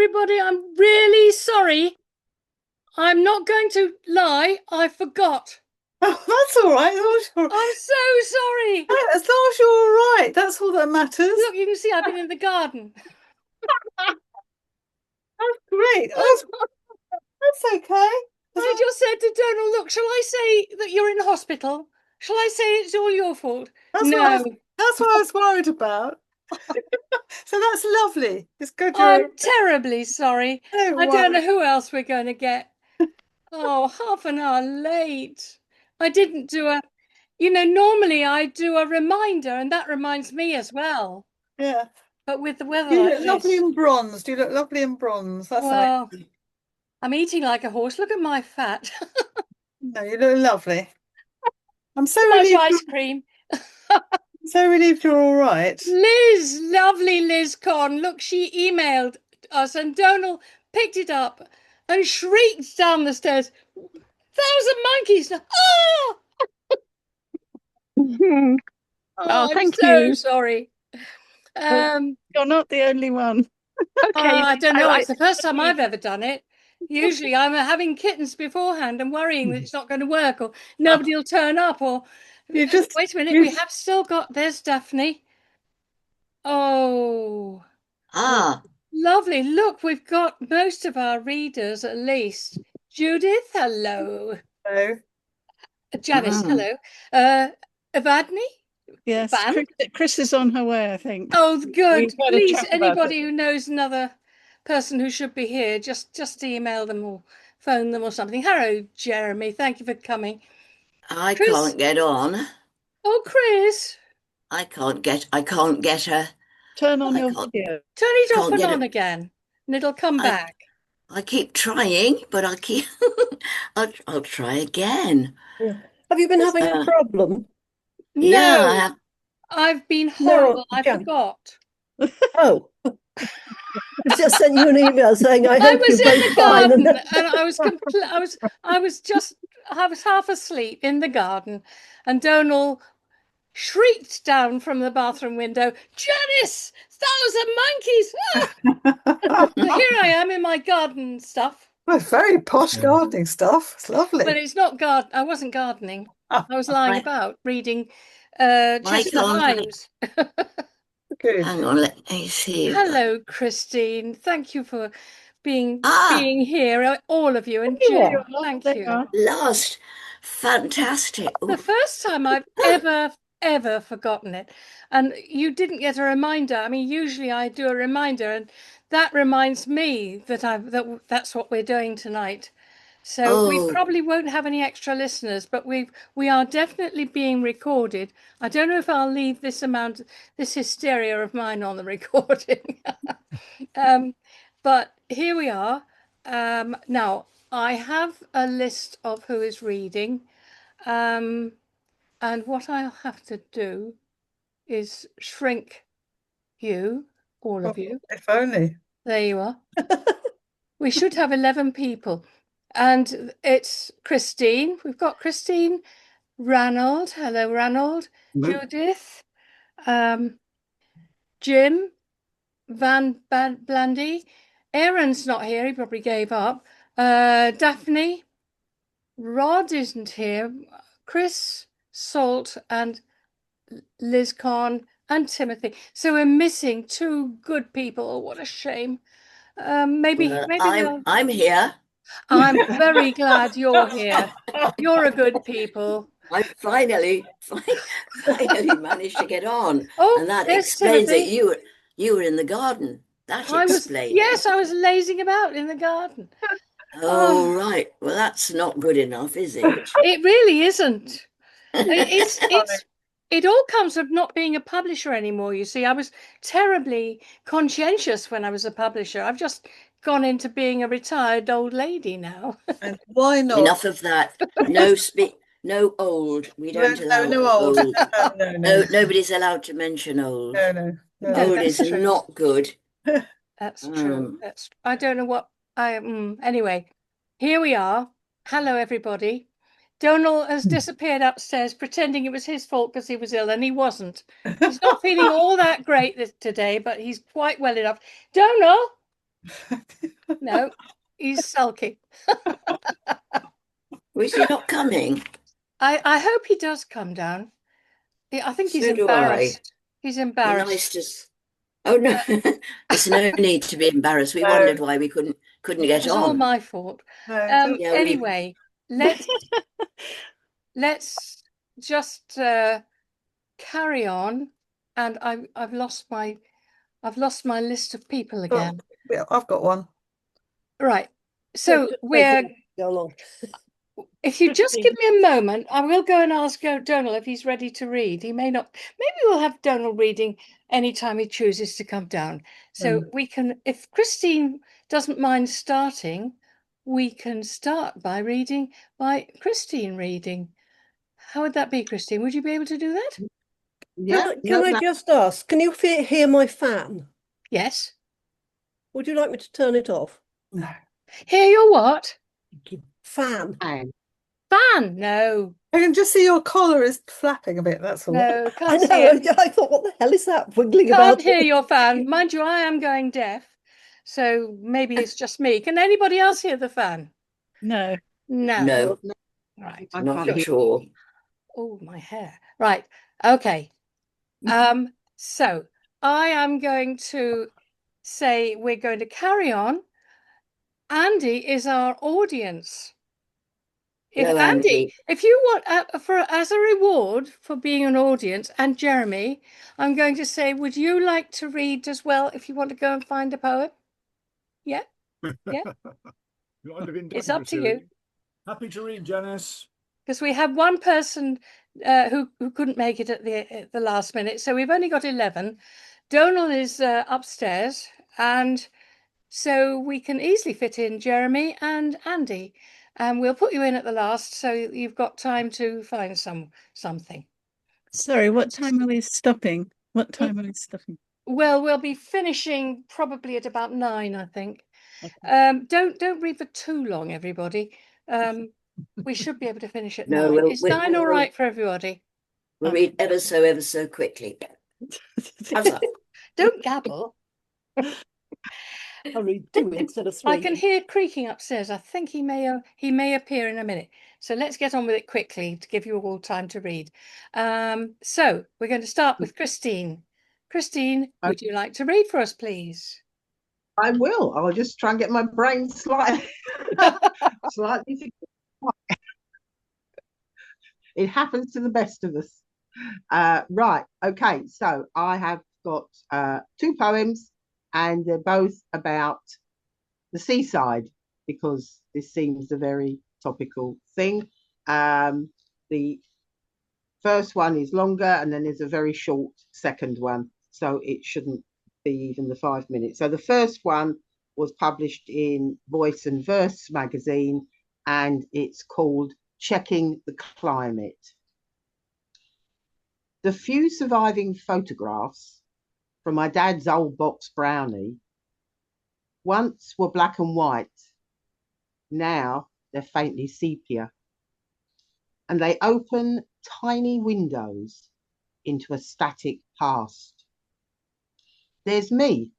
everybody. I'm really sorry. I'm not going to lie. I forgot. Oh, that's all right. As long as you're, I'm so sorry. as long as you're all right, that's all that matters. Look, you can see I've been in the garden. That's great. That's okay. I just said to Donald, look, shall I say that you're in hospital? Shall I say it's all your fault? That's No. that's what I was worried about. So that's lovely. It's good I'm terribly sorry. Don't I don't know worry. who else we're going to get. Oh, half an hour late. I didn't do a, normally I do a reminder and that reminds me as well. Yeah. But with the weather You like look lovely this, in bronze. You look lovely in bronze. That's well, amazing. I'm eating like a horse. Look at my fat. No, you look lovely. I'm so Much relieved. ice cream. So relieved you're all right. Liz, lovely Liz Con. Look, she emailed us and Donal picked it up and shrieked down the stairs. 1,000 monkeys. Oh! Oh, I'm thank so you. sorry. You're not the only one. Okay. I don't know. It's the first time I've ever done it. Usually I'm having kittens beforehand and worrying that it's not going to work or nobody will turn up or You just wait a minute, we have still got, there's Daphne. Oh, lovely. Look, we've got most of our readers at least. Judith, hello. Hello. Janice, hello. Evadne? Yes, Van? Chrys is on her way, I think. Oh, good. We've had a Please, chat about anybody it. who knows another person who should be here, just email them or phone them or something. Hello, Jeremy. Thank you for coming. I Chrys? can't get on. Oh, Chrys. I can't get her. Turn on I your can't- video. Turn it off Can't and get on it. again, and it'll come back. I keep trying, but I keep I'll try again. Have you been having a problem? Yeah, I No, have. I've been horrible. I Jan. forgot. Oh. I've just sent you an email saying I I hope was you're in both the fine. garden and I was half asleep in the garden, and Donal shrieked down from the bathroom window, Janice, 1,000 monkeys! So here I am in my garden stuff. Well, very posh gardening stuff. It's lovely. But it's not I wasn't gardening. I was lying about reading My Chester Himes. Good. Hang on, let me see. Hello, Christine. Thank you for being here, all of you, and Jill. Thank you. Last, fantastic. The first time I've ever forgotten it, and you didn't get a reminder. I mean, usually I do a reminder, and that reminds me that that's what we're doing tonight. So we probably won't have any extra listeners, but we are definitely being recorded. I don't know if I'll leave this hysteria of mine on the recording. But here we are. Now I have a list of who is reading. And what I'll have to do is shrink you, all of you. If only. There you are. We should have 11 people. And it's Christine. We've got Christine, Ranald. Hello, Ranald. Judith, Jim, Blandy. Aaron's not here. He probably gave up. Daphne. Rod isn't here. Chrys Salt and Liz Con and Timothy. So we're missing 2 good people. Oh, what a shame. Maybe I'm here. I'm very glad you're here. You're a good people. I finally managed to get on. Oh, and that there's explains that Timothy. you were in the garden. That explains. Yes, I was lazing about in the garden. Oh, right. Well, that's not good enough, is it? It really isn't. It all comes of not being a publisher anymore, you see. I was terribly conscientious when I was a publisher. I've just gone into being a retired old lady now. And why not? Enough of that. No old. We don't allow no old. No, nobody's allowed to mention old. No. Old is true. not good. That's true. I don't know what anyway, here we are. Hello, everybody. Donal has disappeared upstairs pretending it was his fault because he was ill, and he wasn't. He's not feeling all that great today, but he's quite well enough. Donal, No, he's sulky. Was he not coming? I hope he does come down. I think he's So do I. embarrassed. He's Be embarrassed. nice to. Oh no, there's no need to be embarrassed. We wondered why we couldn't It get was all on. my fault. No, Yeah, Anyway, let's just carry on. And I've lost my list of people again. yeah, I've got one. Right. So Go along. if you just give me a moment, I will go and ask Donal if he's ready to read. He may not. Maybe we'll have Donal reading anytime he chooses to come down. So we can, if Christine doesn't mind starting, we can start by Christine reading. How would that be, Christine? Would you be able to do that? Yeah. Can I just ask, can you hear my fan? Yes. Would you like me to turn it off? No. Hear your what? Fan. Fan? No. I can just see your collar is flapping a bit, that's all. No, I can't see know. it. I thought, what the hell is that wiggling Can't about? hear your fan. Mind you, I am going deaf. So maybe it's just me. Can anybody else hear the fan? No. No. No, Right. not at all. Oh, my hair. Right. Okay. So I am going to say we're going to carry on. Andy is our audience. If Hello, Andy. if you want as a reward for being an audience, and Jeremy, I'm going to say, would you like to read as well if you want to go and find a poem? Yeah. Yeah. It's up to you. Happy to read, Janice. Because we have one person who couldn't make it at the last minute, so we've only got 11. Donal is upstairs, and so we can easily fit in Jeremy and Andy, and we'll put you in at the last, so you've got time to find something. Sorry, what time are we stopping? What time are we stopping? Well, we'll be finishing probably at about 9, I think. Okay. Don't read for too long, everybody. We should be able to finish at No, 9. Is 9 all right for everybody? We'll read ever so quickly. How's that? Don't gabble. I'll read 2 instead of 3. I can hear creaking upstairs. I think he may appear in a minute. So let's get on with it quickly to give you all time to read. So we're going to start with Christine. Christine, would you like to read for us, please? I will. I'll just try and get my brain slightly. It happens to the best of us. Right. Okay. So I have got 2 poems, and they're both about the seaside, because this seems a very topical thing. The first one is longer, and then there's a very short second one, so it shouldn't be even the 5 minutes. So the first one was published in Voice and Verse magazine, and it's called Checking the Climate. The few surviving photographs from my dad's old box brownie once were black and white. Now they're faintly sepia, and they open tiny windows into a static past. There's me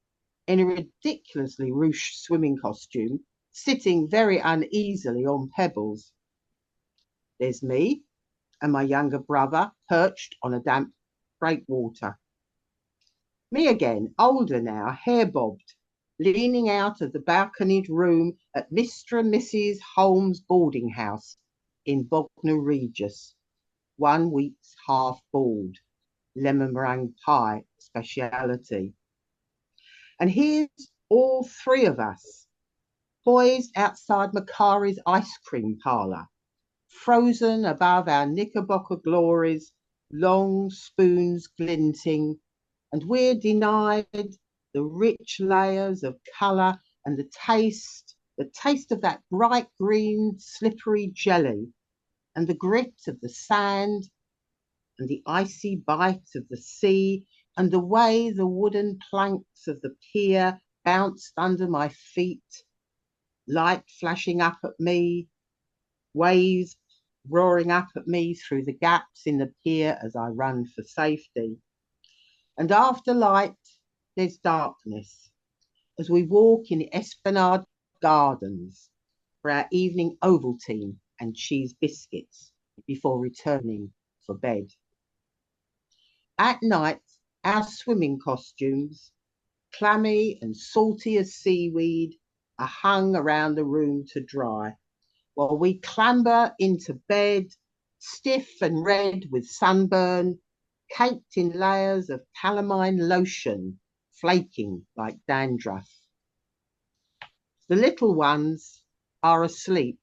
in a ridiculously ruche swimming costume, sitting very uneasily on pebbles. There's me and my younger brother perched on a damp breakwater. Me again, older now, hair bobbed, leaning out of the balconied room at Mr. and Mrs. Holmes' boarding house in Bognor Regis, 1 week's half bald, lemon meringue pie speciality. And here's all 3 of us, poised outside Macari's ice cream parlour, frozen above our Knickerbocker glories, long spoons glinting, and we're denied the rich layers of colour and the taste of that bright green slippery jelly, and the grit of the sand, and the icy bite of the sea, and the way the wooden planks of the pier bounced under my feet, light flashing up at me, waves roaring up at me through the gaps in the pier as I run for safety. And after light, there's darkness, as we walk in the Esplanade Gardens for our evening Ovaltine and cheese biscuits before returning for bed. At night, our swimming costumes, clammy and salty as seaweed, are hung around the room to dry, while we clamber into bed, stiff and red with sunburn, caked in layers of calamine lotion, flaking like dandruff. The little ones are asleep.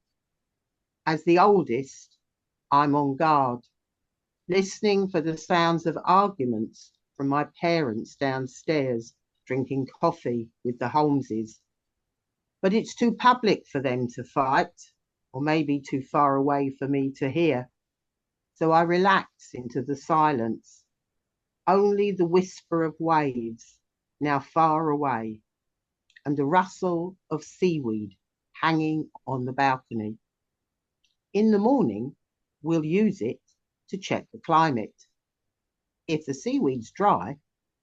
As the oldest, I'm on guard, listening for the sounds of arguments from my parents downstairs, drinking coffee with the Holmeses. But it's too public for them to fight, or maybe too far away for me to hear. So I relax into the silence. Only the whisper of waves, now far away, and the rustle of seaweed hanging on the balcony. In the morning, we'll use it to check the climate. If the seaweed's dry,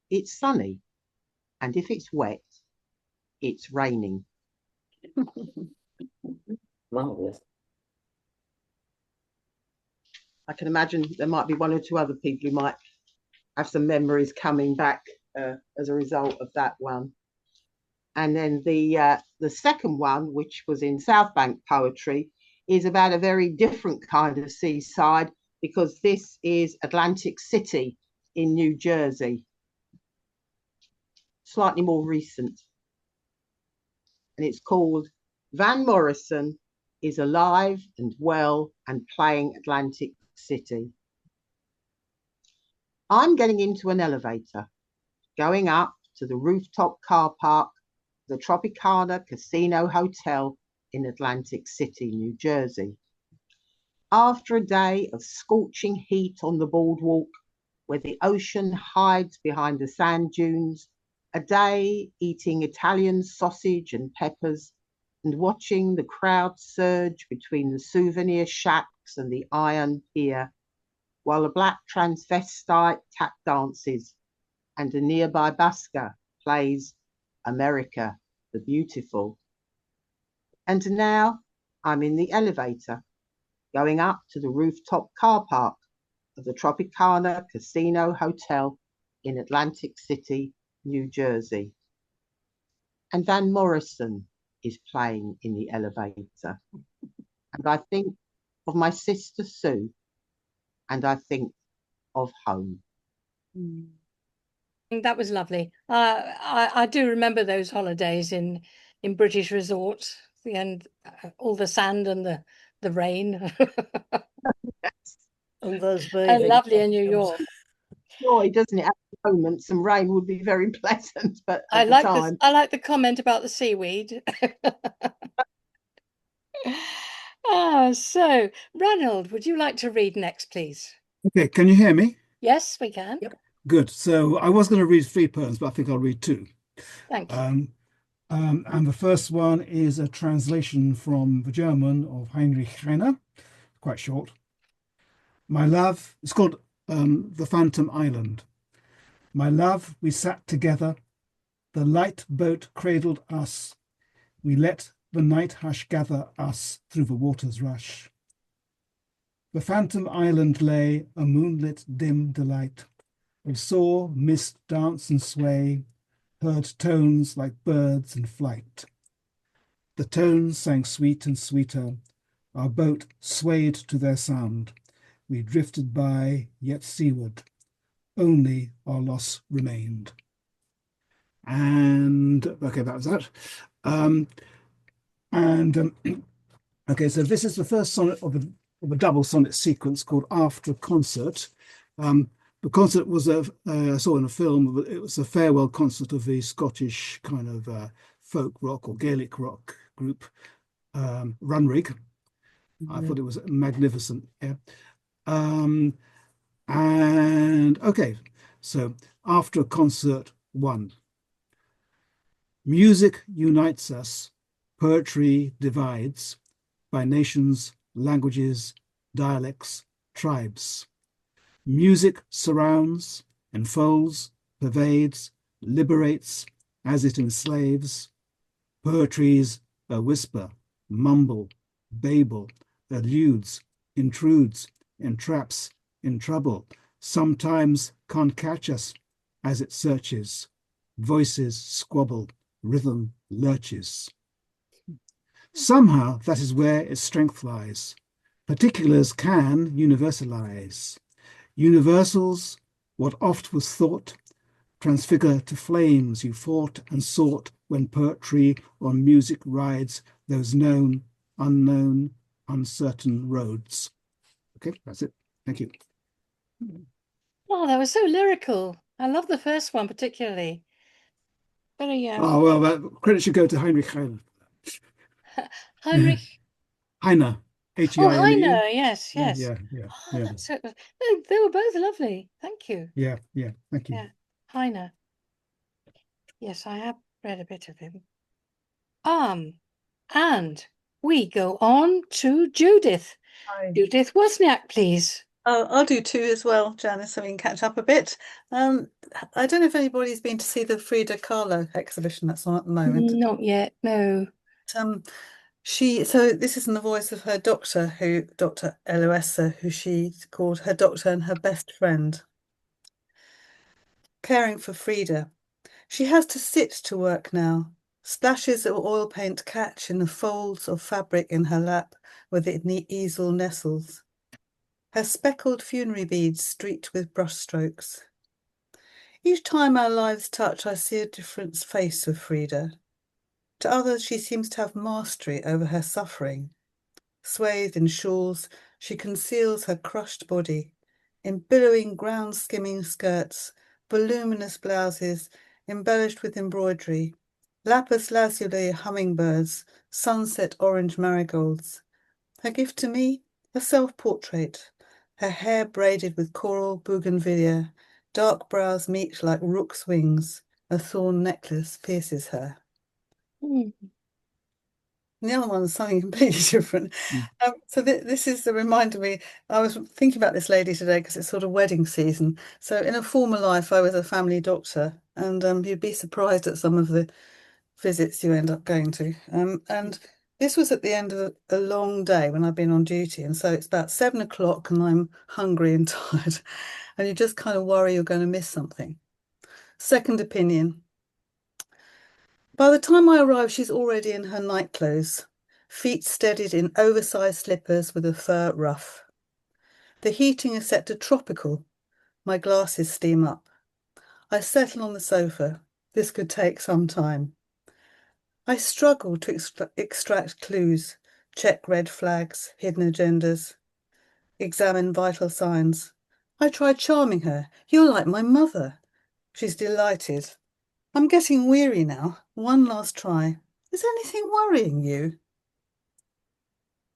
it's sunny, and if it's wet, it's raining. Marvellous. I can imagine there might be one or two other people who might have some memories coming back as a result of that one. And then the second one, which was in South Bank Poetry, is about a very different kind of seaside, because this is Atlantic City in New Jersey. Slightly more recent. And it's called Van Morrison is Alive and Well and Playing Atlantic City. I'm getting into an elevator, going up to the rooftop car park, the Tropicana Casino Hotel in Atlantic City, New Jersey. After a day of scorching heat on the boardwalk, where the ocean hides behind the sand dunes, a day eating Italian sausage and peppers, and watching the crowd surge between the souvenir shacks and the iron pier, while a black transvestite tap dances and a nearby busker plays America the Beautiful. And now I'm in the elevator, going up to the rooftop car park of the Tropicana Casino Hotel in Atlantic City, New Jersey. And Van Morrison is playing in the elevator. And I think of my sister Sue, and I think of home. That was lovely. I do remember those holidays in British resorts, and all the sand and the rain. Yes. And those And bathing lovely in New costumes. York. Joy, doesn't it? At the moment, some rain would be very pleasant, but I at the like time, I like the comment about the seaweed. So Ranald, would you like to read next, please? Okay, can you hear me? Yes, we can. Yep. Good. So I was going to read 3 poems, but I think I'll read 2. Thank you. And the first one is a translation from the German of Heinrich Heine, quite short. My love, it's called The Phantom Island. My love, we sat together. The light boat cradled us. We let the night hush gather us through the water's rush. The phantom island lay, a moonlit dim delight. We saw mist dance and sway, heard tones like birds in flight. The tones sang sweet and sweeter. Our boat swayed to their sound. We drifted by, yet seaward. Only our loss remained. And okay, that was that. Okay, so this is the first sonnet of a double sonnet sequence called After a Concert. The concert was I saw in a film. It was a farewell concert of the Scottish kind of folk rock or Gaelic rock group, Runrig. I thought it was magnificent. Yeah. And okay, so After a Concert 1. Music unites us, poetry divides by nations, languages, dialects, tribes. Music surrounds, enfolds, pervades, liberates, as it enslaves. Poetry's a whisper, mumble, babel, eludes, intrudes, entraps, in trouble, sometimes can't catch us as it searches. Voices squabble, rhythm lurches. Somehow that is where its strength lies. Particulars can universalize. Universals, what oft was thought, transfigure to flames you fought and sought when poetry or music rides those known, unknown, uncertain roads. Okay, that's it. Thank you. Oh, that was so lyrical. I love the first one particularly. Very Oh, well, credit should go to Heinrich Heine. Heinrich. Heine, Oh, H-E-I-N-E. Heine, yes, yes. Yeah. Oh, that's so, they were both lovely. Thank you. Yeah, thank you. Yeah, Heine. Yes, I have read a bit of him. And we go on to Judith. Hi. Judith Wozniak, please. Oh, I'll do two as well, Janice, so we can catch up a bit. I don't know if anybody's been to see the Frida Kahlo exhibition that's on at the moment. Not yet, no. So this is in the voice of her doctor, Dr. Eloisa, who she called her doctor and her best friend. Caring for Frida. She has to sit to work now. Splashes of oil paint catch in the folds of fabric in her lap where the easel nestles. Her speckled funerary beads streaked with brushstrokes. Each time our lives touch, I see a different face of Frida. To others, she seems to have mastery over her suffering. Swathed in shawls, she conceals her crushed body. In billowing, ground-skimming skirts, voluminous blouses, embellished with embroidery, lapis lazuli hummingbirds, sunset orange marigolds. Her gift to me, a self-portrait. Her hair braided with coral bougainvillea, dark brows meet like rook's wings. A thorn necklace pierces her. Mm. And the other one's something completely different. So this is the reminder me. I was thinking about this lady today because it's sort of wedding season. So in a former life, I was a family doctor, and you'd be surprised at some of the visits you end up going to. And this was at the end of a long day when I've been on duty, and so it's about 7 o'clock, and I'm hungry and tired, and you just kind of worry you're going to miss something. Second opinion. By the time I arrive, she's already in her nightclothes, feet steadied in oversized slippers with a fur ruff. The heating is set to tropical. My glasses steam up. I settle on the sofa. This could take some time. I struggle to extract clues, check red flags, hidden agendas, examine vital signs. I try charming her. You're like my mother. She's delighted. I'm getting weary now. One last try. Is anything worrying you?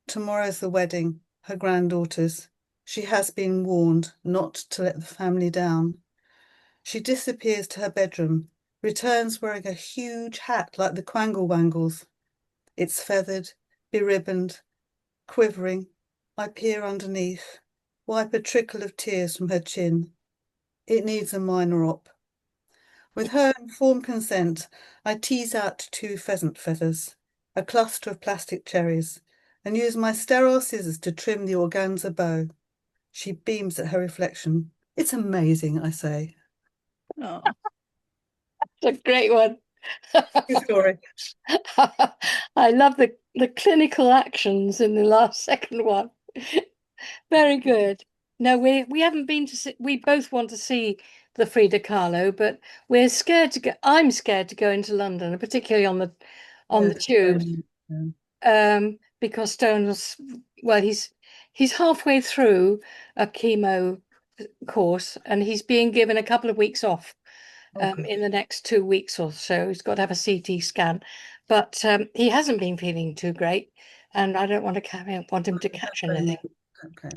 Tomorrow's the wedding, her granddaughter's. She has been warned not to let the family down. She disappears to her bedroom, returns wearing a huge hat like the Quangle Wangles. It's feathered, beribboned, quivering. I peer underneath, wipe a trickle of tears from her chin. It needs a minor op. With her informed consent, I tease out 2 pheasant feathers, a cluster of plastic cherries, and use my sterile scissors to trim the organza bow. She beams at her reflection. It's amazing, I say. Oh, it's a great one. Good story. I love the clinical actions in the second one. Very good. No, we haven't been to see, we both want to see the Frida Kahlo, but we're scared to go. I'm scared to go into London, particularly on the tube, because Stone's, well, he's halfway through a chemo course, and he's being given a couple of weeks off in the next 2 weeks or so. He's got to have a CT scan, but he hasn't been feeling too great, and I don't want him to catch anything. Okay.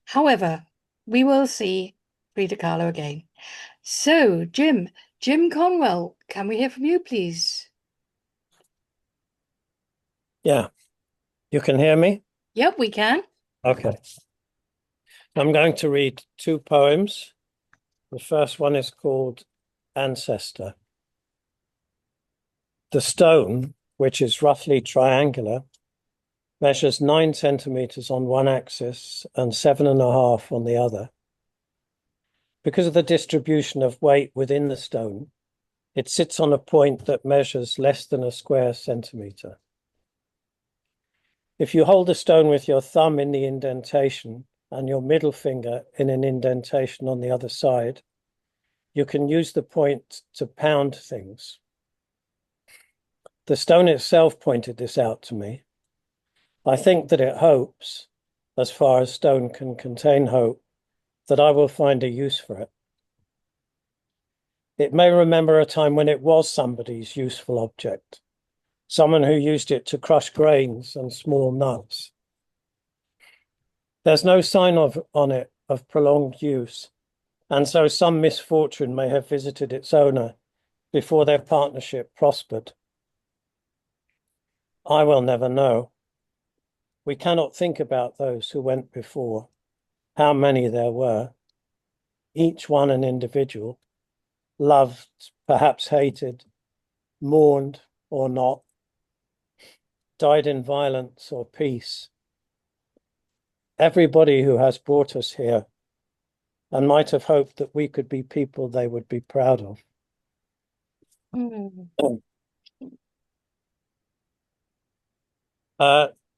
However, we will see Frida Kahlo again. So, Jim Conwell, can we hear from you, please? Yeah, you can hear me? Yep, we can. Okay. I'm going to read 2 poems. The first one is called Ancestor. The stone, which is roughly triangular, measures 9 centimeters on one axis and 7.5 on the other. Because of the distribution of weight within the stone, it sits on a point that measures less than a square centimeter. If you hold a stone with your thumb in the indentation and your middle finger in an indentation on the other side, you can use the point to pound things. The stone itself pointed this out to me. I think that it hopes, as far as stone can contain hope, that I will find a use for it. It may remember a time when it was somebody's useful object, someone who used it to crush grains and small nuts. There's no sign on it of prolonged use, and so some misfortune may have visited its owner before their partnership prospered. I will never know. We cannot think about those who went before, how many there were, each one an individual, loved, perhaps hated, mourned or not, died in violence or peace. Everybody who has brought us here and might have hoped that we could be people they would be proud of.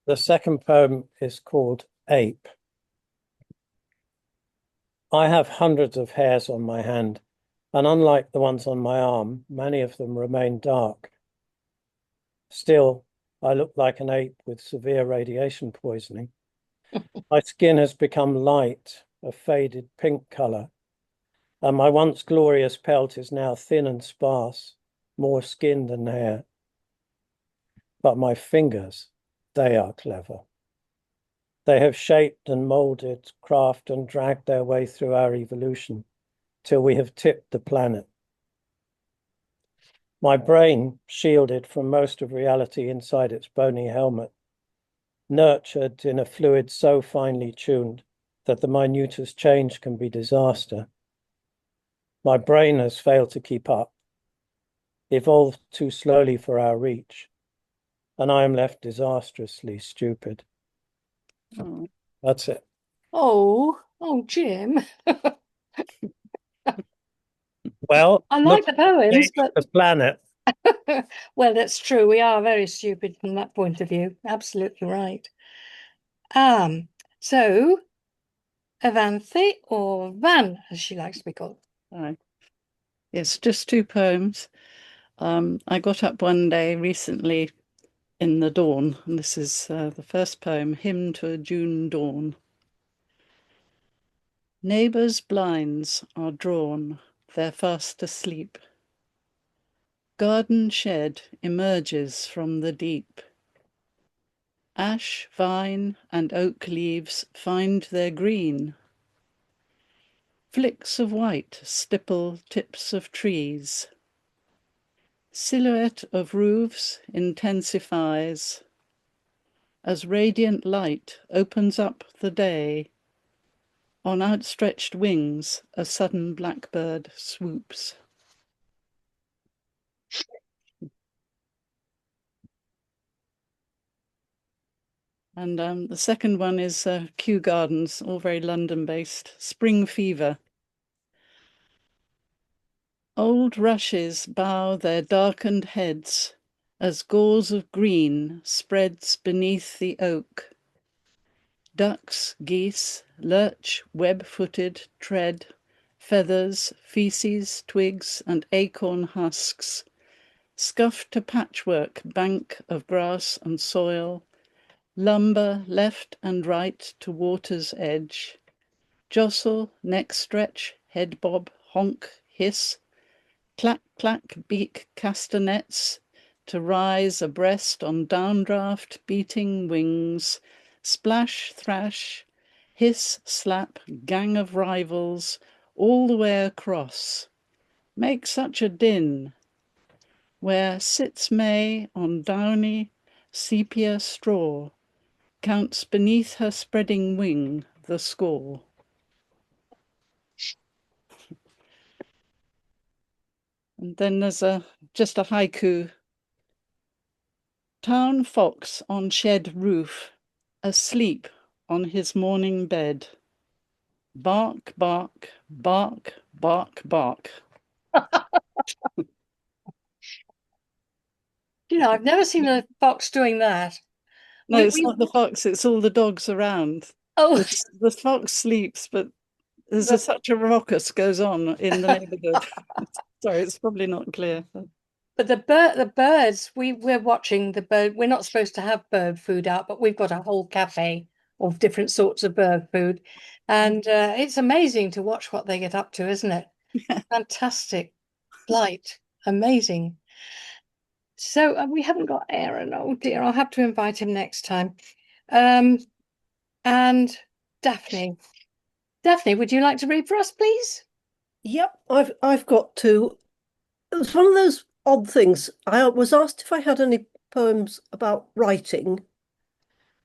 The second poem is called Ape. I have hundreds of hairs on my hand, and unlike the ones on my arm, many of them remain dark. Still, I look like an ape with severe radiation poisoning. My skin has become light, a faded pink color, and my once glorious pelt is now thin and sparse, more skin than hair. But my fingers, they are clever. They have shaped and molded, crafted and dragged their way through our evolution till we have tipped the planet. My brain, shielded from most of reality inside its bony helmet, nurtured in a fluid so finely tuned that the minutest change can be disaster. My brain has failed to keep up, evolved too slowly for our reach, and I am left disastrously stupid. Oh. That's it. Oh, Jim. Well, I like the poems, but the planet. well, that's true. We are very stupid from that point of view. Absolutely right. So Evanthe, or Van, as she likes to be called. Right. It's just 2 poems. I got up one day recently in the dawn, and this is the first poem, Hymn to a June Dawn. Neighbours' blinds are drawn, they're fast asleep. Garden shed emerges from the deep. Ash, vine, and oak leaves find their green. Flicks of white stipple tips of trees. Silhouette of roofs intensifies. As radiant light opens up the day, on outstretched wings a sudden blackbird swoops. And the second one is Kew Gardens, all very London-based, Spring Fever. Old rushes bow their darkened heads as gauze of green spreads beneath the oak. Ducks, geese, lurch, web-footed, tread, feathers, feces, twigs, and acorn husks, scuff to patchwork bank of grass and soil, lumber left and right to water's edge, jostle, neck stretch, head bob, honk, hiss, clack, clack, beak castanets, to rise abreast on downdraft beating wings, splash, thrash, hiss, slap, gang of rivals, all the way across. Make such a din, where sits May on downy sepia straw, counts beneath her spreading wing the score. And then there's just a haiku Town fox on shed roof, asleep on his morning bed. Bark, bark, bark, bark, bark. You know, I've never seen a fox doing that. No, We- it's we- not the fox, it's all the dogs around. Oh, The fox sleeps, but there's The- such a raucous goes on in the neighbourhood. Sorry, it's probably not clear. but the birds, we're watching the bird. We're not supposed to have bird food out, but we've got a whole cafe of different sorts of bird food, and it's amazing to watch what they get up to, isn't it? Fantastic flight, amazing. So we haven't got Aaron. Oh dear, I'll have to invite him next time. And Daphne. Daphne, would you like to read for us, please? Yep, I've got two. It was one of those odd things. I was asked if I had any poems about writing,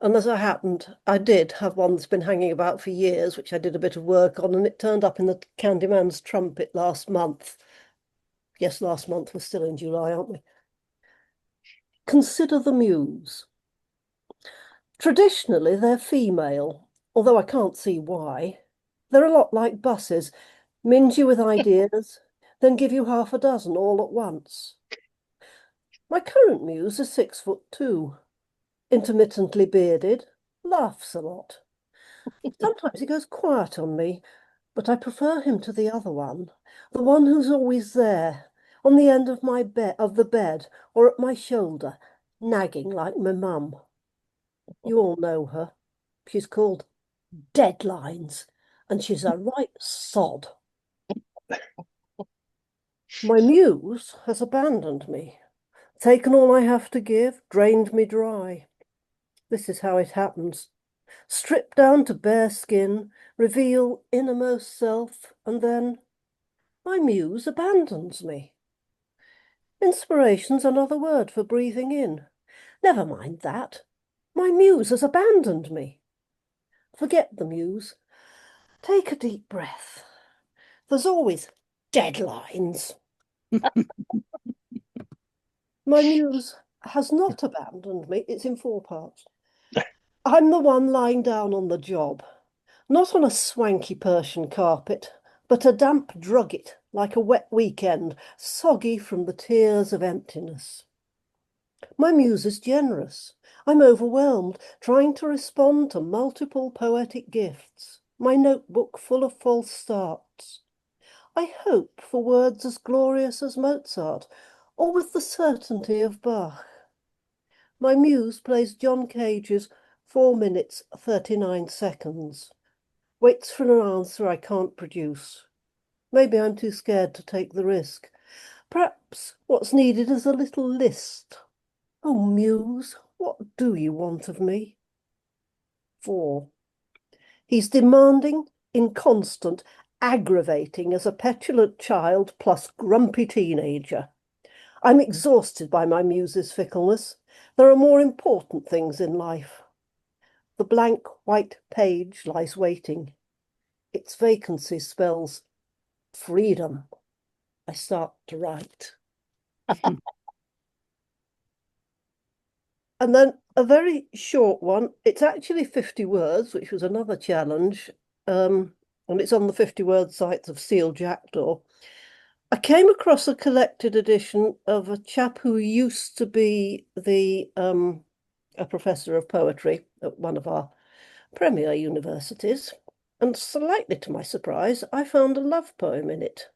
and as I happened, I did have one that's been hanging about for years, which I did a bit of work on, and it turned up in the Candyman's Trumpet last month. Yes, last month. We're still in July, aren't we? Consider the Muse. Traditionally, they're female, although I can't see why. They're a lot like buses, minge you with ideas, then give you half a dozen all at once. My current muse is 6'2", intermittently bearded, laughs a lot. Sometimes he goes quiet on me, but I prefer him to the other one, the one who's always there, on the end of the bed, or at my shoulder, nagging like my mum. You all know her. She's called Deadlines, and she's a right sod. My muse has abandoned me, taken all I have to give, drained me dry. This is how it happens. Strip down to bare skin, reveal innermost self, and then my muse abandons me. Inspiration's another word for breathing in. Never mind that. My muse has abandoned me. Forget the muse. Take a deep breath. There's always deadlines. My muse has not abandoned me. It's in 4 parts. I'm the one lying down on the job, not on a swanky Persian carpet, but a damp drugget like a wet weekend, soggy from the tears of emptiness. My muse is generous. I'm overwhelmed, trying to respond to multiple poetic gifts, my notebook full of false starts. I hope for words as glorious as Mozart, or with the certainty of Bach. My muse plays John Cage's 4 minutes 39 seconds, waits for an answer I can't produce. Maybe I'm too scared to take the risk. Perhaps what's needed is a little list. Oh, muse, what do you want of me? 4. He's demanding, inconstant, aggravating as a petulant child plus grumpy teenager. I'm exhausted by my muse's fickleness. There are more important things in life. The blank white page lies waiting. Its vacancy spells freedom. I start to write. And then a very short one. It's actually 50 words, which was another challenge. And it's on the 50 word sites of Seal Jackdaw. I came across a collected edition of a chap who used to be a professor of poetry at one of our premier universities. And slightly to my surprise, I found a love poem in it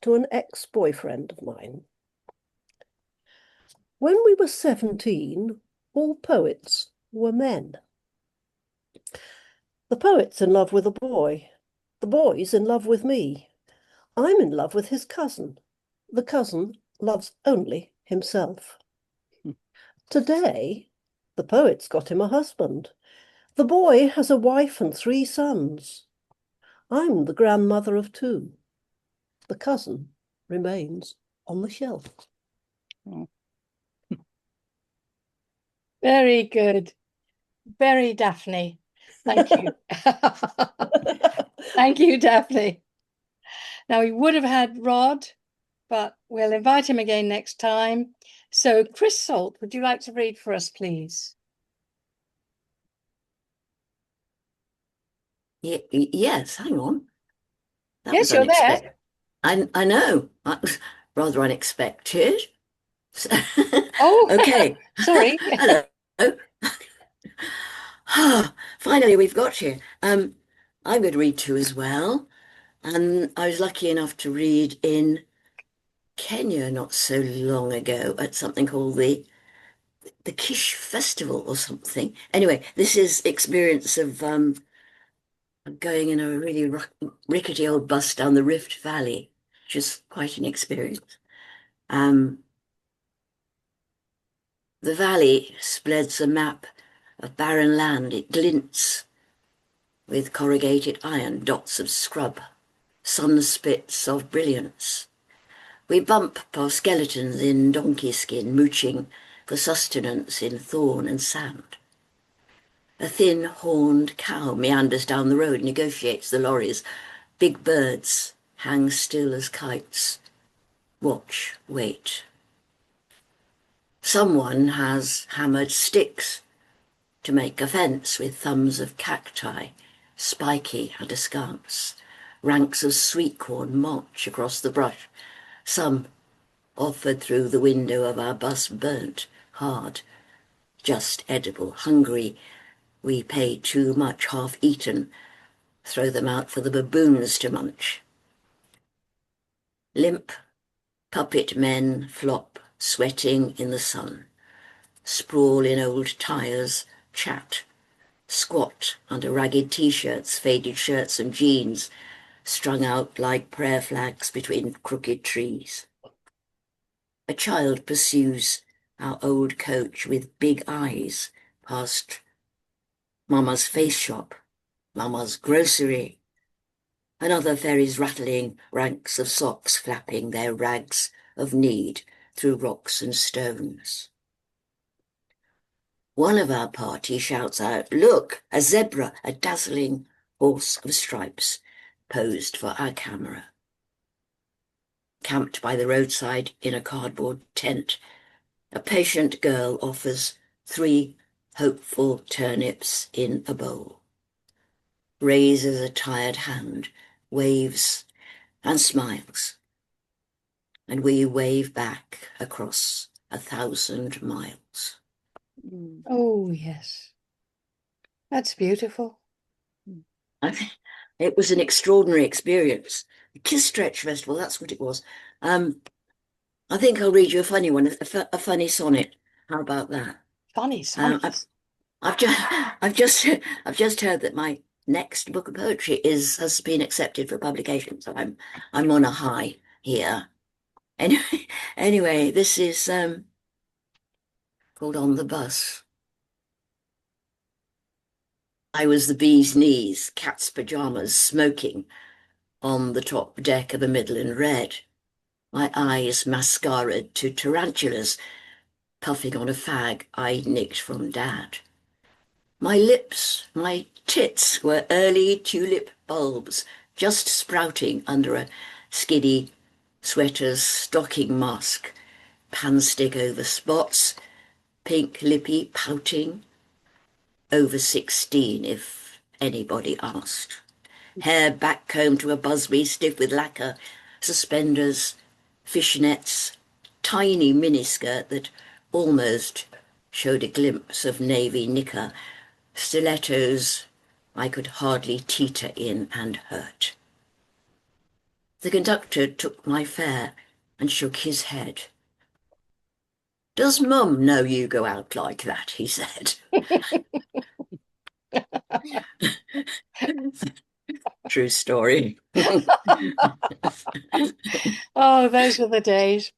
to an ex-boyfriend of mine. When we were 17, all poets were men. The poet's in love with a boy. The boy's in love with me. I'm in love with his cousin. The cousin loves only himself. Today, the poet's got him a husband. The boy has a wife and 3 sons. I'm the grandmother of 2. The cousin remains on the shelf. Oh. Very good. Very Daphne. Thank you. Thank you, Daphne. Now we would have had Rod, but we'll invite him again next time. So, Chrys Salt, would you like to read for us, please? Yes, hang on. That Yes, was you're there. unexpected. I know. That was rather unexpected. Oh, okay. sorry. Hello. Finally, we've got you. I'm going to read two as well. And I was lucky enough to read in Kenya not so long ago at something called the Kish Festival or something. Anyway, this is experience of going in a really rickety old bus down the Rift Valley, which is quite an experience. The valley spreads a map of barren land. It glints with corrugated iron, dots of scrub, sunspits of brilliance. We bump past skeletons in donkey skin, mooching for sustenance in thorn and sand. A thin-horned cow meanders down the road, negotiates the lorries. Big birds hang still as kites. Watch, wait. Someone has hammered sticks to make a fence with thumbs of cacti, spiky and askance. Ranks of sweet corn march across the brush. Some offered through the window of our bus, burnt, hard, just edible, hungry. We pay too much, half-eaten, throw them out for the baboons to munch. Limp, puppet men flop, sweating in the sun. Sprawl in old tires, chat, squat under ragged t-shirts, faded shirts and jeans, strung out like prayer flags between crooked trees. A child pursues our old coach with big eyes past Mama's face shop, Mama's grocery. Another ferry's rattling, ranks of socks flapping their rags of need through rocks and stones. One of our party shouts out, "Look, a zebra, a dazzling horse of stripes, posed for our camera." Camped by the roadside in a cardboard tent, a patient girl offers 3 hopeful turnips in a bowl. Raises a tired hand, waves and smiles. And we wave back across 1,000 miles. Oh, yes. That's beautiful. It was an extraordinary experience. The Kiss Stretch Festival, that's what it was. I think I'll read you a funny one, a funny sonnet. How about that? Funny songs. I've just heard that my next book of poetry has been accepted for publication, so I'm on a high here. Anyway, this is called On the Bus. I was the bee's knees, cat's pajamas, smoking on the top deck of a Midland Red. My eyes mascaraed to tarantulas, puffing on a fag I'd nicked from Dad. My lips, my tits were early tulip bulbs, just sprouting under a skiddy sweater's stocking mask, panstick over spots, pink lippy pouting, over 16 if anybody asked. Hair backcombed to a busby, stiff with lacquer, suspenders, fishnets, tiny miniskirt that almost showed a glimpse of navy knicker, stilettos I could hardly teeter in and hurt. The conductor took my fare and shook his head. "Does Mum know you go out like that?" he said. True story. Oh, those were the days.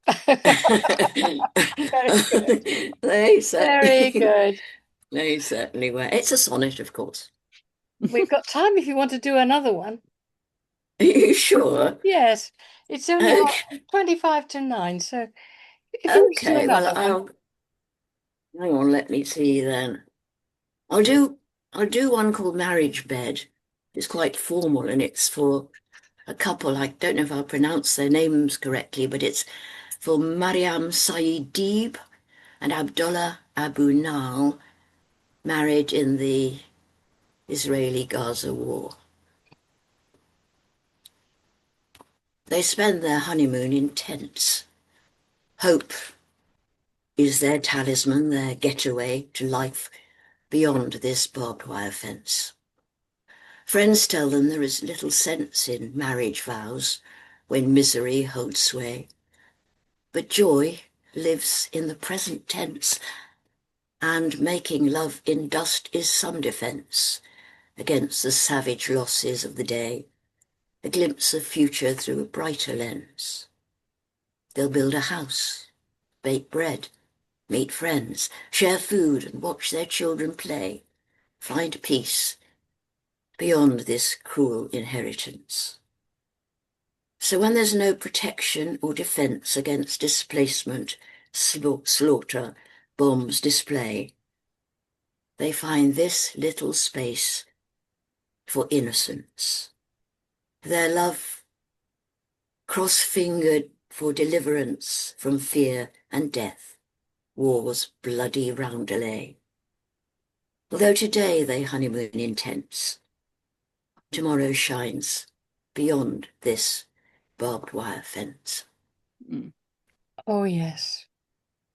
They Very good. They certainly were. It's a sonnet, of course. We've got time if you want to do another one. Are you sure? Yes, it's only Okay. 25 to 9, so if you want to do Okay, well, another one. hang on, let me see then. I'll do one called Marriage Bed. It's quite formal and it's for a couple, I don't know if I'll pronounce their names correctly, but it's for Mariam Saeedib and Abdullah Abu Nal, married in the Israeli-Gaza war. They spend their honeymoon in tents. Hope is their talisman, their getaway to life beyond this barbed wire fence. Friends tell them there is little sense in marriage vows when misery holds sway. But joy lives in the present tense, and making love in dust is some defence against the savage losses of the day, a glimpse of future through a brighter lens. They'll build a house, bake bread, meet friends, share food and watch their children play, find peace beyond this cruel inheritance. So when there's no protection or defence against displacement, slaughter, bombs display, they find this little space for innocence. Their love cross-fingered for deliverance from fear and death, war's bloody roundelay. Although today they honeymoon in tents, tomorrow shines beyond this barbed wire fence. Oh, yes.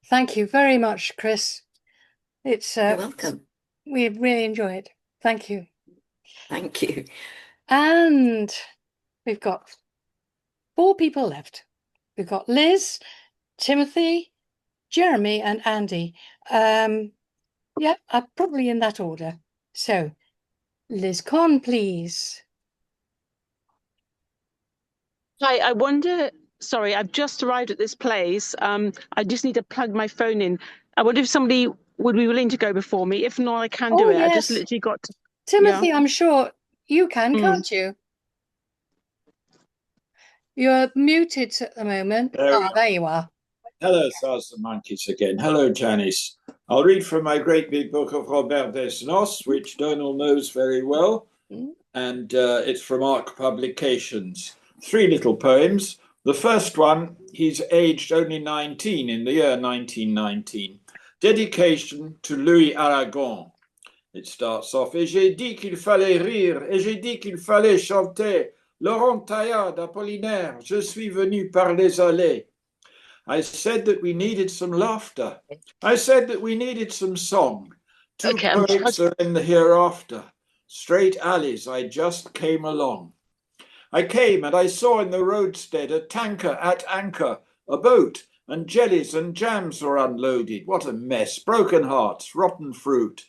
Thank you very much, Chrys. It's You're welcome. we really enjoy it. Thank you. Thank you. And we've got 4 people left. We've got Liz, Timothy, Jeremy, and Andy. Yeah, probably in that order. So, Liz Conn, please. Hi, I wonder, sorry, I've just arrived at this place. I just need to plug my phone in. I wonder if somebody would be willing to go before me. If not, I can do it. Yes. I just literally got to... Timothy, Yeah. I'm sure you can, can't you? You're muted at the moment. Hello. There you are. Hello, Stars and Monkeys again. Hello, Janice. I'll read from my great big book of Robert Desnos, which Donal knows very well, and it's from Arc Publications. 3 little poems. The first one, he's aged only 19 in the year 1919. Dedication to Louis Aragon. It starts off, et j'ai dit qu'il fallait rire, et j'ai dit qu'il fallait chanter. Laurent Taillade, Apollinaire, je suis venu par les allées. I said that we needed some laughter. I said that we needed some song. 2 poets are in the hereafter. Straight alleys, I just came along. I came and I saw in the roadstead a tanker at anchor, a boat, and jellies and jams were unloaded. What a mess, broken hearts, rotten fruit.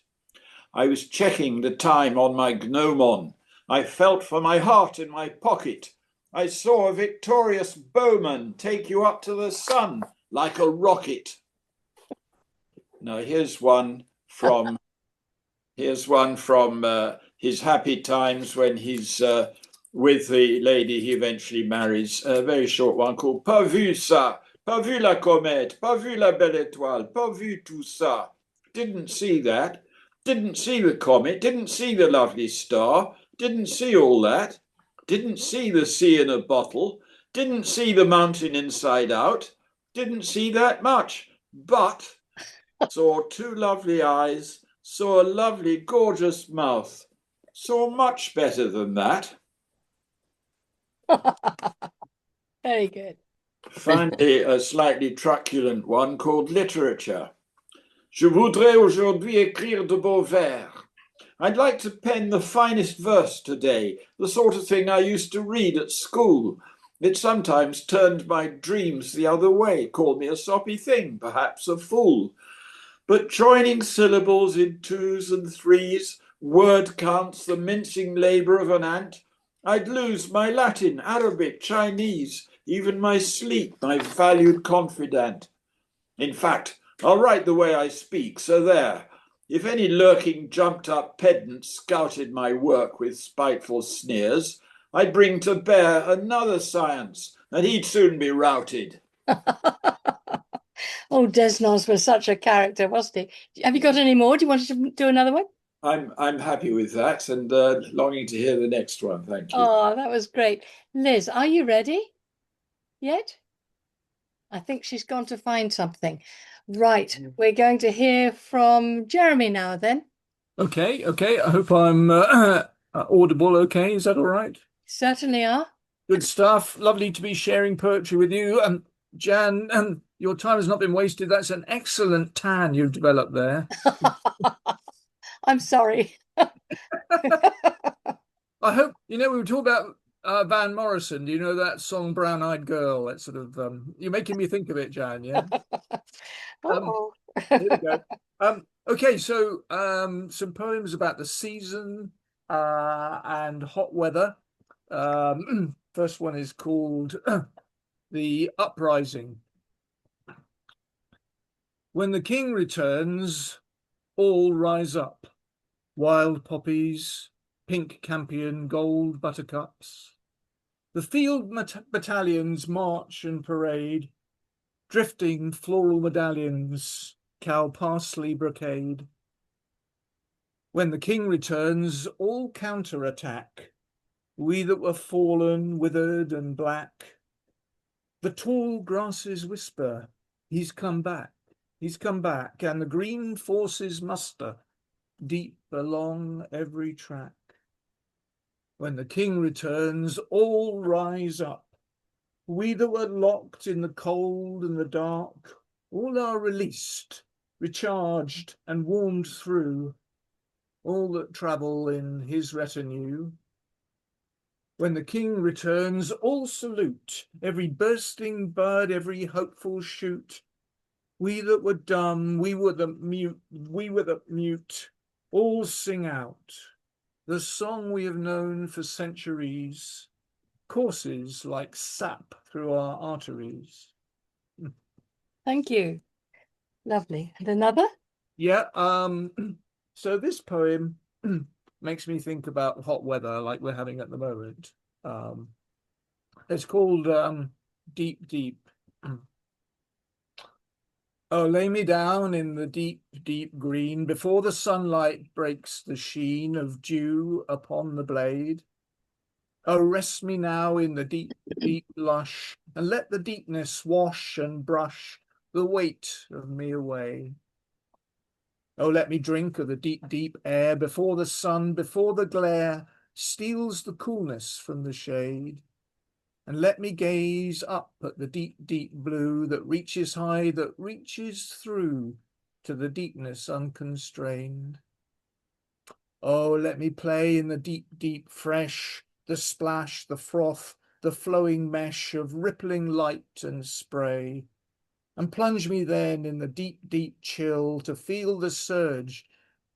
I was checking the time on my gnomon. I felt for my heart in my pocket. I saw a victorious bowman take you up to the sun like a rocket. Now here's one from his happy times when he's with the lady he eventually marries. A very short one called Pas vu ça, pas vu la comète, pas vu la belle étoile, pas vu tout ça. Didn't see that. Didn't see the comet. Didn't see the lovely star. Didn't see all that. Didn't see the sea in a bottle. Didn't see the mountain inside out. Didn't see that much. But saw 2 lovely eyes. Saw a lovely, gorgeous mouth. Saw much better than that. Very good. Finally, a slightly truculent one called literature. Je voudrais aujourd'hui écrire de beaux vers. I'd like to pen the finest verse today, the sort of thing I used to read at school. It sometimes turned my dreams the other way, called me a soppy thing, perhaps a fool. But joining syllables in 2s and 3s, word counts, the mincing labour of an ant, I'd lose my Latin, Arabic, Chinese, even my sleep, my valued confidant. In fact, I'll write the way I speak, so there. If any lurking jumped-up pedant scouted my work with spiteful sneers, I'd bring to bear another science, and he'd soon be routed. Oh, Desnos was such a character, wasn't he? Have you got any more? Do you want to do another one? I'm happy with that and longing to hear the next one. Thank you. Oh, that was great. Liz, are you ready yet? I think she's gone to find something. Right, we're going to hear from Jeremy now then. Okay. I hope I'm audible. Okay, is that all right? Certainly are. Good stuff. Lovely to be sharing poetry with you. Jan, your time has not been wasted. That's an excellent tan you've developed there. I'm sorry. I hope, we were talking about Van Morrison. Do you know that song Brown Eyed Girl? That sort of, you're making me think of it, Jan, yeah? Uh-oh. Here we go. Okay, so some poems about the season and hot weather. First one is called The Uprising. When the king returns, all rise up. Wild poppies, pink campion, gold buttercups. The field battalions march and parade, drifting floral medallions, cow parsley brocade. When the king returns, all counterattack. We that were fallen, withered and black. The tall grasses whisper, he's come back, and the green forces muster, deep along every track. When the king returns, all rise up. We that were locked in the cold and the dark, all are released, recharged and warmed through, all that travel in his retinue. When the king returns, all salute, every bursting bud, every hopeful shoot. We that were dumb, we were the mute, all sing out the song we have known for centuries, courses like sap through our arteries. Thank you. Lovely. And another? Yeah, so this poem makes me think about hot weather like we're having at the moment. It's called Deep, Deep. Oh, lay me down in the deep, deep green before the sunlight breaks the sheen of dew upon the blade. Oh, rest me now in the deep, deep lush, and let the deepness wash and brush the weight of me away. Oh, let me drink of the deep, deep air before the sun, before the glare steals the coolness from the shade. And let me gaze up at the deep, deep blue that reaches high, that reaches through to the deepness unconstrained. Oh, let me play in the deep, deep fresh, the splash, the froth, the flowing mesh of rippling light and spray. And plunge me then in the deep, deep chill to feel the surge,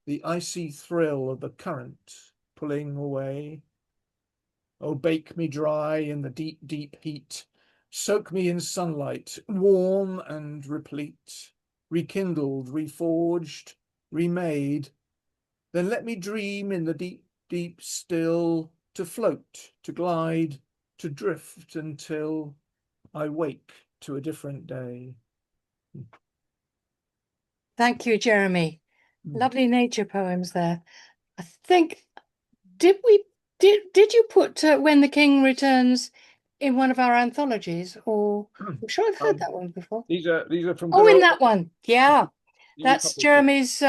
the icy thrill of the current pulling away. Oh, bake me dry in the deep, deep heat. Soak me in sunlight, warm and replete, rekindled, reforged, remade. Then let me dream in the deep, deep still, to float, to glide, to drift until I wake to a different day. Thank you, Jeremy. Lovely nature poems there. I think, did you put When the King Returns in one of our anthologies, or I'm sure I've heard that one before. These are from in that one. Yeah. That's published Jeremy's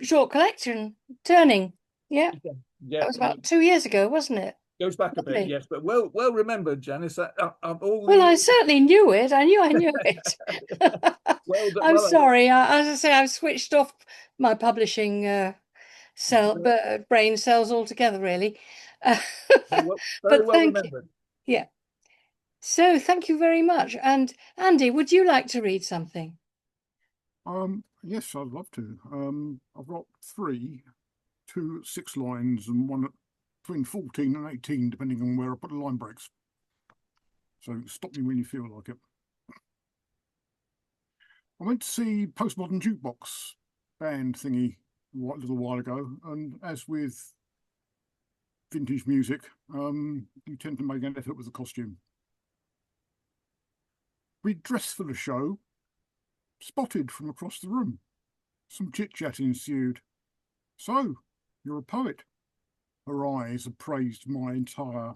short collection, Turning. Yeah. Yeah, That was about 2 years ago, wasn't it? goes back a bit, Lovely. yes, but well remembered, Janice. That of all Well, I certainly knew it. I knew it. well done. I'm sorry. As I say, I've switched off my publishing brain cells altogether, really. But thank you. Yeah. So thank you very much. And Andy, would you like to read something? Yes, I'd love to. I've got 3, 2 at 6 lines and one at between 14 and 18, depending on where I put the line breaks. So stop me when you feel like it. I went to see Postmodern Jukebox band thingy a little while ago, and as with vintage music, you tend to make an effort with the costume. We dressed for the show, spotted from across the room. Some chit-chat ensued. So, You're a poet. Her eyes appraised my entire.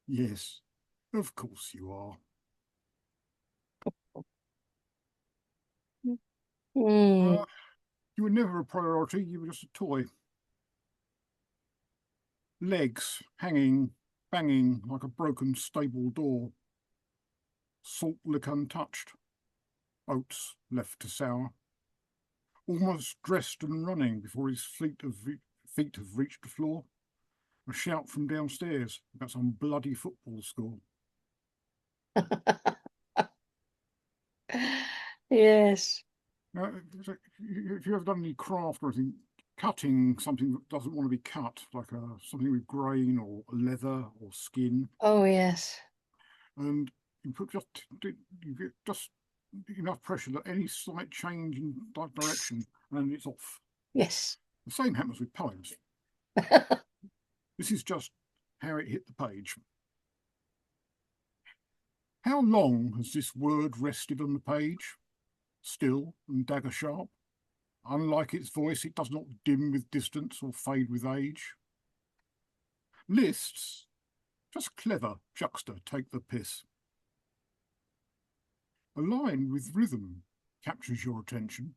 Yes, of course you are. Mm. You were never a priority, you were just a toy. Legs hanging, banging like a broken stable door. Salt lick untouched. Oats left to sour. Almost dressed and running before his feet have reached the floor. A shout from downstairs about some bloody football score. Yes. Now, if you ever done any craft or anything, cutting something that doesn't want to be cut, like something with grain or leather or skin, Oh, yes. and you get just enough pressure that any slight change in direction and it's off. Yes. The same happens with poems. This is just how it hit the page. How long has this word rested on the page? Still and dagger sharp. Unlike its voice, it does not dim with distance or fade with age. Lists, just clever juxta, take the piss. A line with rhythm captures your attention,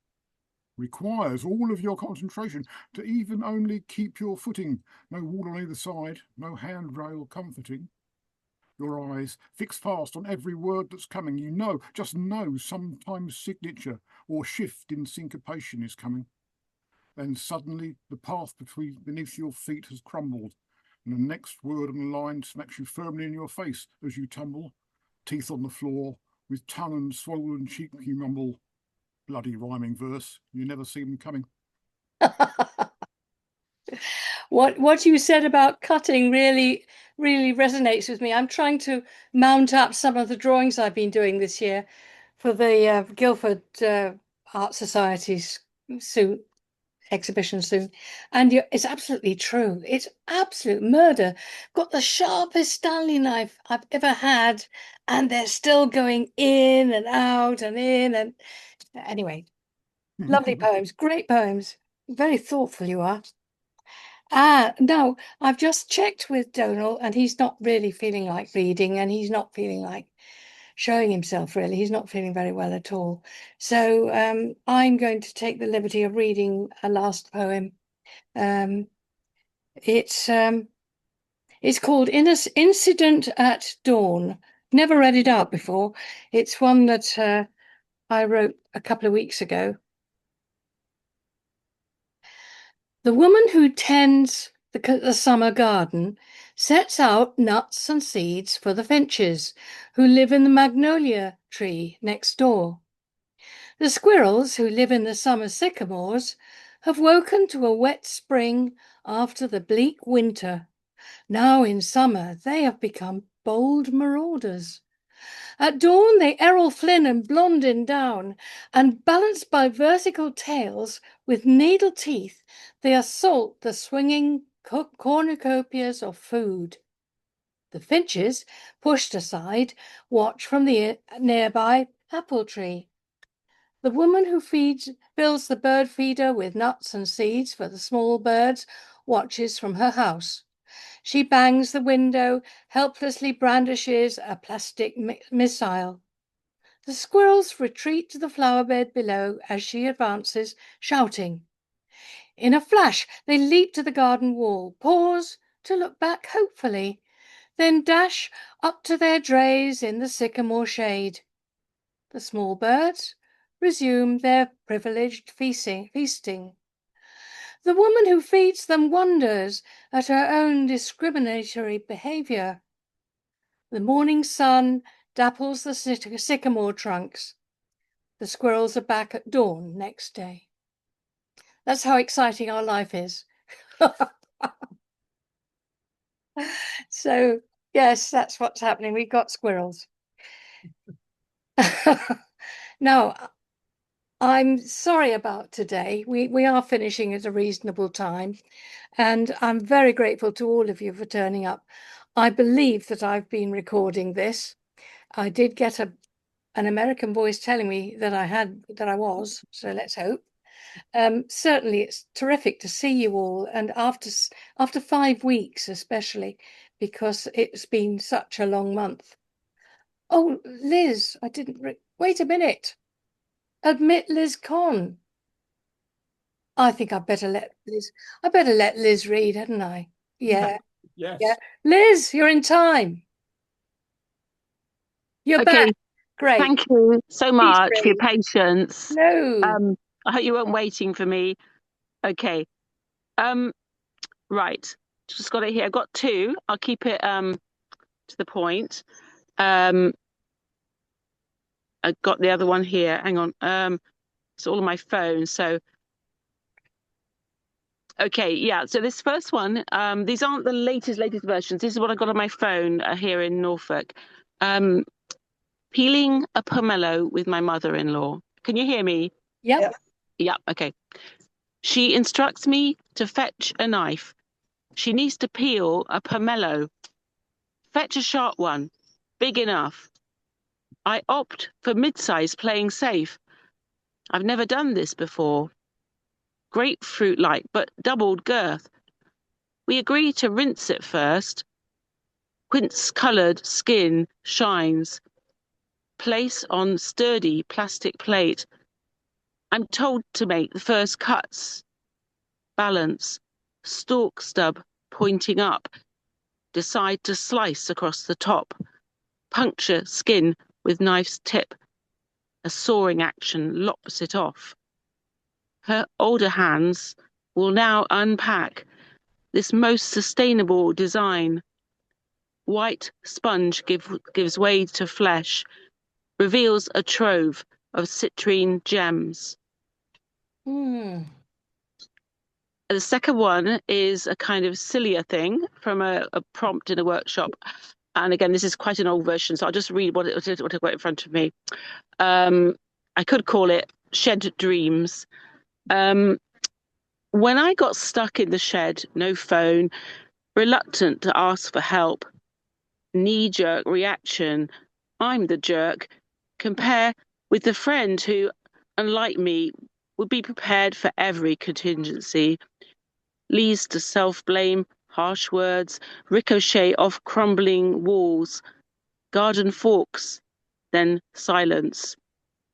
requires all of your concentration to even only keep your footing. No wall on either side, no handrail comforting. Your eyes fix fast on every word that's coming. You know, just know, sometimes signature or shift in syncopation is coming. Then suddenly the path beneath your feet has crumbled, and the next word on the line smacks you firmly in your face as you tumble, teeth on the floor, with tongue and swollen cheek you mumble, bloody rhyming verse, you never see them coming. What you said about cutting really resonates with me. I'm trying to mount up some of the drawings I've been doing this year for the Guildford Art Society's exhibition soon, and it's absolutely true. It's absolute murder. Got the sharpest Stanley knife I've ever had, and they're still going in and out and in and anyway. Lovely poems, great poems. Very thoughtful you are. No, I've just checked with Donall, and he's not really feeling like reading, and he's not feeling like showing himself, really. He's not feeling very well at all. So I'm going to take the liberty of reading a last poem. It's called Incident at Dawn. Never read it out before. It's one that I wrote a couple of weeks ago. The woman who tends the summer garden sets out nuts and seeds for the finches who live in the magnolia tree next door. The squirrels who live in the summer sycamores have woken to a wet spring after the bleak winter. Now in summer they have become bold marauders. At dawn they Errol Flynn and Blondin down, and balanced by vertical tails with needle teeth, they assault the swinging cornucopias of food. The finches, pushed aside, watch from the nearby apple tree. The woman who fills the bird feeder with nuts and seeds for the small birds watches from her house. She bangs the window, helplessly brandishes a plastic missile. The squirrels retreat to the flower bed below as she advances, shouting. In a flash, they leap to the garden wall, pause to look back hopefully, then dash up to their drays in the sycamore shade. The small birds resume their privileged feasting. The woman who feeds them wonders at her own discriminatory behavior. The morning sun dapples the sycamore trunks. The squirrels are back at dawn next day. That's how exciting our life is. So, yes, that's what's happening. We've got squirrels. Now, I'm sorry about today. We are finishing at a reasonable time, and I'm very grateful to all of you for turning up. I believe that I've been recording this. I did get an American voice telling me that I was, so let's hope. Certainly, it's terrific to see you all, and after 5 weeks, especially because it's been such a long month. Oh, Liz, I didn't wait a minute. Admit Liz Conn. I think I better let Liz read, hadn't I? Yeah. Yes. Yeah. Liz, you're in time. You're Okay. back. Great. Thank you so much for your read. patience. No. I hope you weren't waiting for me. Okay. Right. Just got it here. I've got 2. I'll keep it to the point. I got the other one here. Hang on. It's all on my phone. So okay, yeah. So this first one, these aren't the latest versions. This is what I got on my phone here in Norfolk. Peeling a pomelo with my mother-in-law. Can you hear me? Yep. Yeah, okay. She instructs me to fetch a knife. She needs to peel a pomelo. Fetch a sharp one, big enough. I opt for mid-size, playing safe. I've never done this before. Grapefruit-like, but doubled girth. We agree to rinse it first. Quince-coloured skin shines. Place on sturdy plastic plate. I'm told to make the first cuts. Balance. Stalk stub pointing up. Decide to slice across the top. Puncture skin with knife's tip. A sawing action lops it off. Her older hands will now unpack this most sustainable design. White sponge gives way to flesh, reveals a trove of citrine gems. The second one is a kind of sillier thing from a prompt in a workshop. And again, this is quite an old version, so I'll just read what I've got in front of me. I could call it Shed Dreams. When I got stuck in the shed, no phone, reluctant to ask for help, knee-jerk reaction, I'm the jerk, compare with the friend who, unlike me, would be prepared for every contingency, leads to self-blame, harsh words, ricochet off crumbling walls, garden forks, then silence,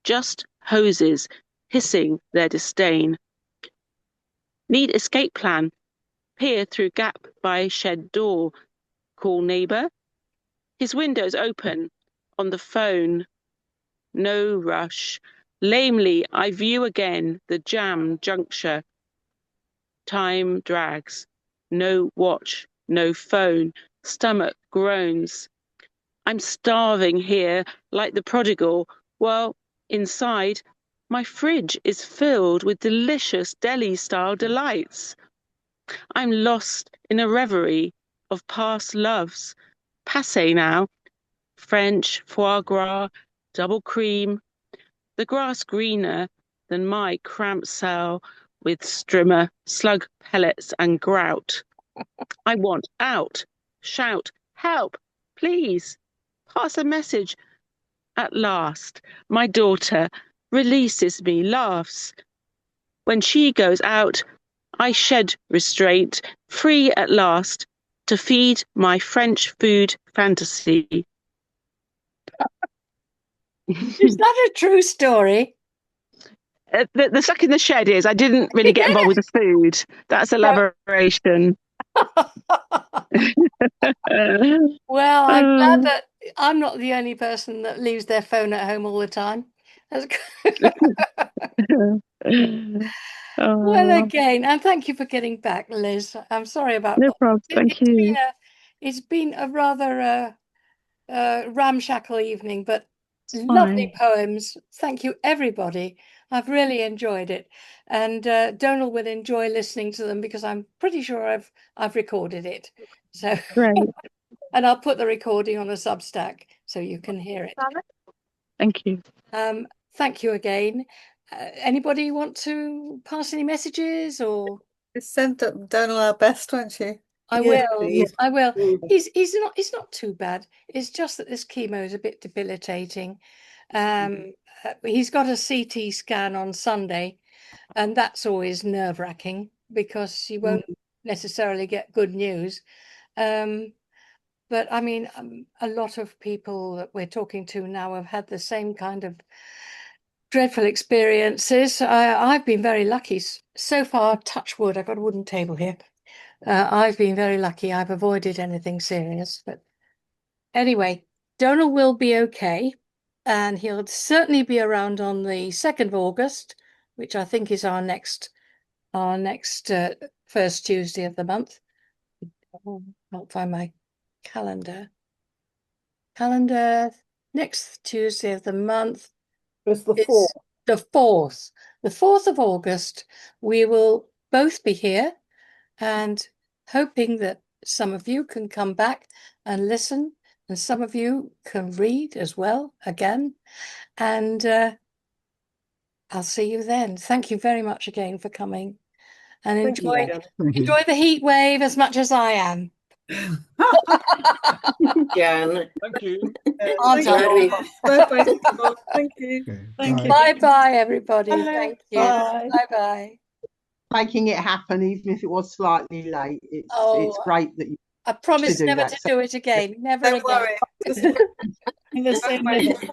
just hoses hissing their disdain. Need escape plan, peer through gap by shed door, call neighbour. His window's open, on the phone. No rush. Lamely, I view again the jam juncture. Time drags. No watch, no phone. Stomach groans. I'm starving here, like the prodigal, while inside, my fridge is filled with delicious deli-style delights. I'm lost in a reverie of past loves. Passé now. French, foie gras, double cream. The grass greener than my cramped cell with strimmer, slug pellets and grout. I want out. Shout, help, please. Pass a message. At last, my daughter releases me, laughs. When she goes out, I shed restraint, free at last to feed my French food fantasy. Is that a true story? The stuck in the shed is, I didn't really get involved with the food. That's elaboration. Well, I'm glad that I'm not the only person that leaves their phone at home all the time. That's Well, again, and thank you for getting back, Liz. I'm sorry about No problem. Thank you. It's been a rather ramshackle evening, but lovely poems. Thank you, everybody. I've really enjoyed it, and Donal will enjoy listening to them because I'm pretty sure I've recorded it. So great. And I'll put the recording on a Substack so you can hear it. Thank you. Thank you again. Anybody want to pass any messages or? Just send Donal our best, won't you? I Yes, will. please. I will. He's not too bad. It's just that this chemo is a bit debilitating. He's got a CT scan on Sunday, And that's always nerve-wracking because you won't necessarily get good news. But I mean, a lot of people that we're talking to now have had the same kind of dreadful experiences. I've been very lucky so far. Touch wood, I've got a wooden table here. I've been very lucky. I've avoided anything serious. But anyway, Donall will be okay, and he'll certainly be around on the 2nd of August, which I think is our next first Tuesday of the month. Oh, I'll find my calendar. Next Tuesday of the month. It's the 4th. The 4th. The 4th of August, we will both be here, and hoping that some of you can come back and listen, and some of you can read as well again. And I'll see you then. Thank you very much again for coming, and enjoy the heat wave as much as I am. Jan. Thank you. Thank you. Thank you. Bye-bye, everybody. Bye. Thank you. Bye. Bye-bye. Making it happen, even if it was slightly late. It's great that you. I promise do never that. to do it again. Never Don't again. worry. In the same minute.